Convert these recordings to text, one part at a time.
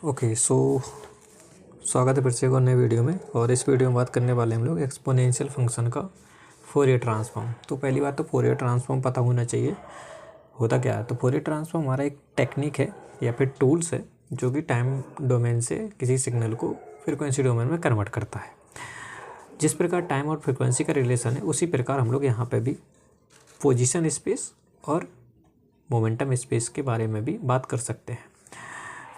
Okay so स्वागत है फिर से एक और नए वीडियो में। और इस वीडियो में बात करने वाले हम लोग एक्सपोनेंशियल फंक्शन का फोरियर ट्रांसफॉर्म। तो पहली बात तो फोरियर ट्रांसफॉर्म पता होना चाहिए होता क्या है। तो फोरियर ट्रांसफॉर्म हमारा एक टेक्निक है या फिर टूल्स है जो कि टाइम डोमेन से किसी सिग्नल को फ्रिक्वेंसी डोमेन में कन्वर्ट करता है। जिस प्रकार टाइम और फ्रिक्वेंसी का रिलेशन है उसी प्रकार हम लोग यहाँ पर भी पोजिशन स्पेस और मोमेंटम स्पेस के बारे में भी बात कर सकते हैं।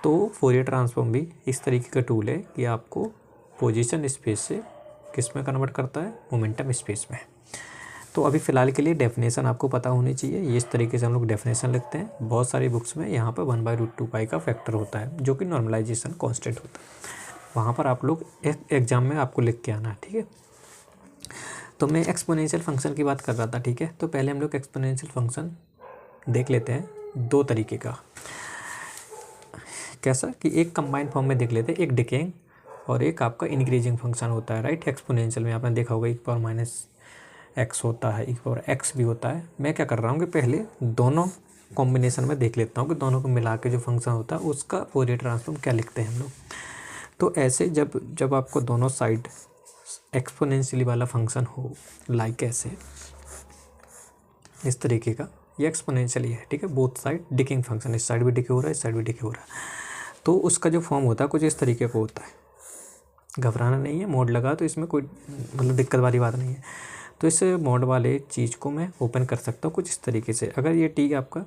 तो फोरियर ट्रांसफॉर्म भी इस तरीके का टूल है कि आपको पोजीशन स्पेस से किस में कन्वर्ट करता है, मोमेंटम स्पेस में। तो अभी फ़िलहाल के लिए डेफिनेशन आपको पता होनी चाहिए। ये इस तरीके से हम लोग डेफिनेशन लिखते हैं। बहुत सारी बुक्स में यहाँ पर 1/√2π का फैक्टर होता है जो कि नॉर्मलाइजेशन कांस्टेंट होता है। वहाँ पर आप लोग एग्जाम में आपको लिख के आना है, ठीक है। तो मैं एक्सपोनेंशियल फंक्शन की बात कर रहा था, ठीक है। तो पहले हम लोग एक्सपोनेंशियल फंक्शन देख लेते हैं दो तरीके का। कैसा कि एक कंबाइंड फॉर्म में देख लेते हैं, एक डिकेइंग और एक आपका इंक्रीजिंग फंक्शन होता है, राइट। एक्सपोनेंशियल में आपने देखा होगा e⁻x होता है, e⁻x भी होता है। मैं क्या कर रहा हूँ कि पहले दोनों कॉम्बिनेशन में देख लेता हूँ कि दोनों को मिला के जो फंक्शन होता है उसका फोरियर ट्रांसफॉर्म क्या लिखते हैं हम लोग। तो ऐसे जब आपको दोनों साइड एक्सपोनेंशियली वाला फंक्शन हो, लाइक ऐसे इस तरीके का, ये एक्सपोनेंशियली है, ठीक है। बोथ साइड डिकेइंग फंक्शन, इस साइड भी डिके हो रहा है, इस साइड भी डिके हो रहा है। तो उसका जो फॉर्म होता है कुछ इस तरीके का होता है। घबराना नहीं है, मोड लगा तो इसमें कोई मतलब दिक्कत वाली बात नहीं है। तो इस मोड वाले चीज़ को मैं ओपन कर सकता हूँ कुछ इस तरीके से। अगर ये टी आपका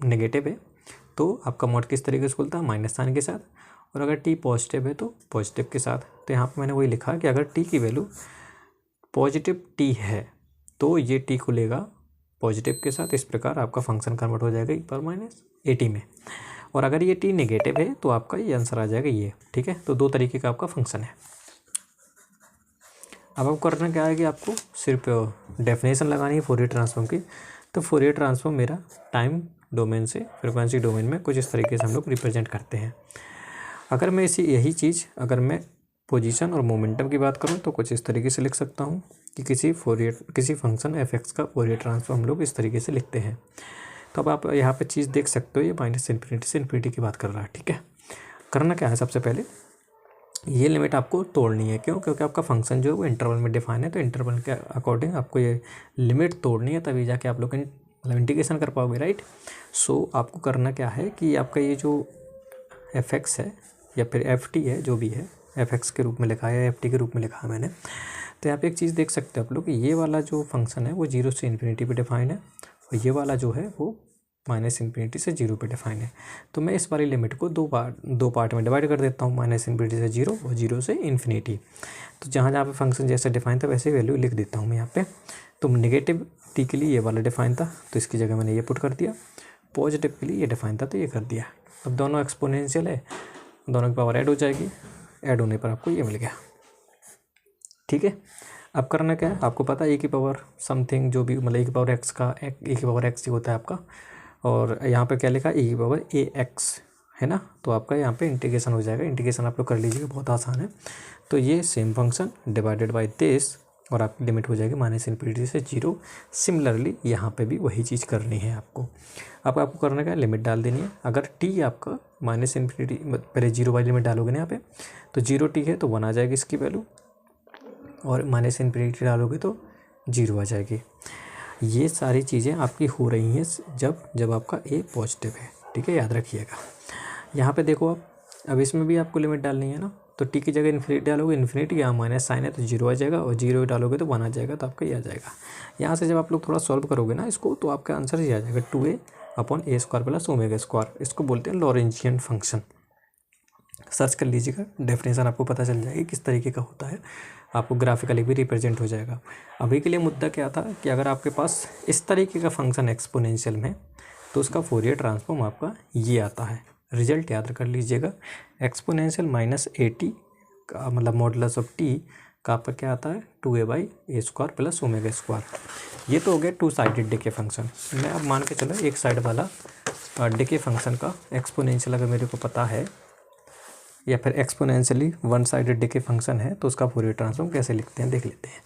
नेगेटिव है तो आपका मोड किस तरीके से खुलता है, माइनस साइन के साथ। और अगर टी पॉजिटिव है तो पॉजिटिव के साथ। तो यहाँ पर मैंने वही लिखा कि अगर टी की वैल्यू पॉजिटिव टी है तो ये टी खुलेगा पॉजिटिव के साथ। इस प्रकार आपका फंक्शन कन्वर्ट हो जाएगा e⁻at में। और अगर ये टी नेगेटिव है तो आपका ये आंसर आ जाएगा ये, ठीक है। तो दो तरीके का आपका फंक्शन है। अब आपको करना क्या है कि आपको सिर्फ डेफिनेशन लगानी है फोरियर ट्रांसफॉर्म की। तो फोरियर ट्रांसफॉर्म मेरा टाइम डोमेन से फ्रिक्वेंसी डोमेन में कुछ इस तरीके से हम लोग रिप्रेजेंट करते हैं। अगर मैं यही चीज़ अगर मैं पोजीशन और मोमेंटम की बात करूँ तो कुछ इस तरीके से लिख सकता हूँ कि किसी फंक्शन f(x) का फोरियर ट्रांसफॉर्म हम लोग इस तरीके से लिखते हैं। तो अब आप यहाँ पे चीज़ देख सकते हो, ये -∞ से ∞ की बात कर रहा है, ठीक है। करना क्या है, सबसे पहले ये लिमिट आपको तोड़नी है। क्यों? क्योंकि आपका फंक्शन जो है वो इंटरवल में डिफाइन है। तो इंटरवल के अकॉर्डिंग आपको ये लिमिट तोड़नी है, तभी जाके आप लोग मतलब इंटीग्रेशन कर पाओगे, राइट। सो आपको करना क्या है कि आपका ये जो f(x) है या फिर f(t) है, जो भी है, f(x) के रूप में लिखा है या f(t) के रूप में लिखा है मैंने। तो यहाँ पे एक चीज़ देख सकते हो आप लोग, ये वाला जो फंक्शन है वो 0 से ∞ पे डिफाइन है और ये वाला जो है वो -∞ से 0 पे डिफाइन है। तो मैं इस वाली लिमिट को दो पार्ट में डिवाइड कर देता हूँ, -∞ से 0 और 0 से ∞। तो जहाँ जहाँ पे फंक्शन जैसे डिफाइन था वैसे वैल्यू लिख देता हूँ मैं यहाँ पे। तो नेगेटिव टी के लिए ये वाला डिफाइन था तो इसकी जगह मैंने ये पुट कर दिया। पॉजिटिव के लिए ये डिफाइन था तो ये कर दिया। अब दोनों एक्सपोनेंशियल है, दोनों की पावर ऐड हो जाएगी, ऐड होने पर आपको ये मिल गया, ठीक है। अब करना क्या है, आपको पता है e⁻ समथिंग जो भी मतलब e⁻x का e⁻x ही होता है आपका। और यहाँ पे क्या लिखा e⁻ax है ना। तो आपका यहाँ पे इंटीग्रेशन हो जाएगा। इंटीग्रेशन आप लोग कर लीजिएगा, बहुत आसान है। तो ये same function divided by this और आपकी लिमिट हो जाएगी -∞ से 0। सिमिलरली यहाँ पे भी वही चीज़ करनी है आपको। अब आपको करना क्या है, लिमिट डाल देनी है। अगर टी आपका -∞ पहले 0 वाली लिमिट डालोगे ना यहाँ पे, तो 0 टी है तो 1 आ जाएगी इसकी वैल्यू, और -∞ डालोगे तो 0 आ जाएगी। ये सारी चीज़ें आपकी हो रही हैं जब आपका ए पॉजिटिव है, ठीक है, याद रखिएगा। यहाँ पे देखो आप, अब इसमें भी आपको लिमिट डालनी है ना। तो टी की जगह ∞ डालोगे, ∞ यहाँ माइनस साइन है तो 0 आ जाएगा, और 0 डालोगे तो 1 आ जाएगा, तो आपका ये आ जाएगा। यहाँ से जब आप लोग थोड़ा सॉल्व करोगे ना इसको, तो आपका आंसर ये आ जाएगा 2a/a² + ω²। इसको बोलते हैं लॉरेंटियन फंक्शन। सर्च कर लीजिएगा, डेफिनेशन आपको पता चल जाएगी किस तरीके का होता है, आपको ग्राफिकली भी रिप्रेजेंट हो जाएगा। अभी के लिए मुद्दा क्या था कि अगर आपके पास इस तरीके का फंक्शन एक्सपोनेंशियल में, तो उसका फोरियर ट्रांसफॉर्म आपका ये आता है। रिजल्ट याद कर लीजिएगा, एक्सपोनेंशियल -at का मतलब मॉडुलस ऑफ टी का आपका क्या आता है 2a/a² + ω²। ये तो हो गया टू साइडेड डिके फंक्शन। मैं अब मान के चलो एक साइड वाला डिके फंक्शन का एक्सपोनेंशियल अगर मेरे को पता है, या फिर exponentially one sided decay function है, तो उसका फोरियर ट्रांसफॉर्म कैसे लिखते हैं देख लेते हैं।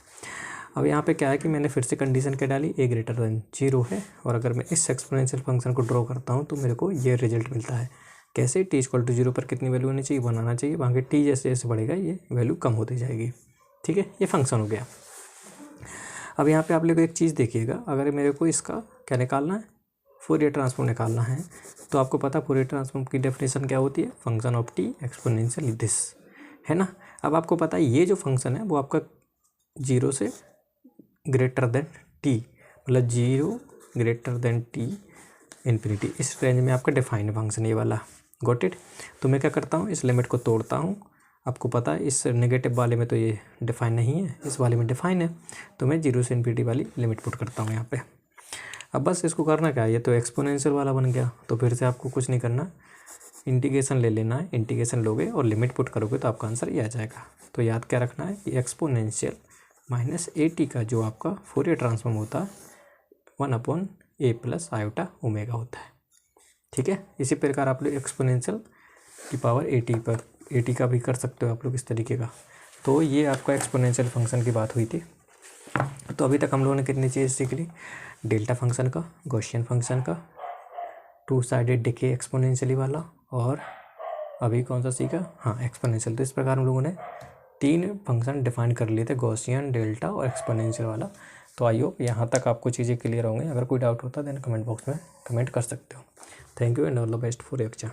अब यहाँ पे क्या है कि मैंने फिर से कंडीशन क्या डाली, a > 0 है। और अगर मैं इस एक्सपोनेंशियल फंक्शन को ड्रॉ करता हूँ तो मेरे को ये रिजल्ट मिलता है कैसे, टी इक्वल टू 0 पर कितनी वैल्यू होनी चाहिए, 1 आना चाहिए, वहाँ के टी जैसे जैसे बढ़ेगा ये वैल्यू कम होती जाएगी। ठीक है, ये फंक्शन हो गया। अब यहाँ पे आप लोग एक चीज़ देखिएगा, अगर मेरे को इसका क्या निकालना है, फोरियर ट्रांसफॉर्म निकालना है, तो आपको पता फोरियर ट्रांसफॉर्म की डेफिनेशन क्या होती है, function of T exponential this, है ना। अब आपको पता है ये जो फंक्शन है वो आपका 0 से ग्रेटर देन टी, मतलब 0 ग्रेटर देन टी इन्फिनिटी, इस रेंज में आपका डिफाइंड फंक्शन ये वाला। Got it. तो मैं क्या करता हूँ, इस लिमिट को तोड़ता हूँ। आपको पता है इस नेगेटिव वाले में तो ये डिफाइन नहीं है, इस वाले में डिफाइन है, तो मैं 0 से इन्फिनिटी वाली लिमिट पुट करता हूँ यहाँ पे। अब बस इसको करना क्या है, ये तो एक्सपोनेंशियल वाला बन गया, तो फिर से आपको कुछ नहीं करना, इंटीग्रेशन ले लेना है, इंटीग्रेशन लोगे और लिमिट पुट करोगे तो आपका आंसर ये आ जाएगा। तो याद क्या रखना है, ये एक्सपोनेंशियल माइनस ए टी का जो आपका फोरियर ट्रांसफॉर्म होता है 1/a प्लस आयोटा ओमेगा होता है। ठीक है, इसी प्रकार आप लोग एक्सपोनेंशियल की पावर ए टी का भी कर सकते हो आप लोग इस तरीके का। तो ये आपका एक्सपोनेंशियल फंक्शन की बात हुई थी। तो अभी तक हम लोगों ने कितनी चीज़ें सीख ली, डेल्टा फंक्शन का, गॉसियन फंक्शन का, टू साइडेड डिके एक्सपोनेंशियली वाला, और अभी कौन सा सीखा, हाँ एक्सपोनेंशियल। तो इस प्रकार हम लोगों ने 3 फंक्शन डिफाइन कर लिए थे, गॉसियन, डेल्टा और एक्सपोनेंशियल वाला। तो आई होप यहाँ तक आपको चीज़ें क्लियर होंगी। अगर कोई डाउट होता है देन कमेंट बॉक्स में कमेंट कर सकते हो। Thank you and all the best for exam.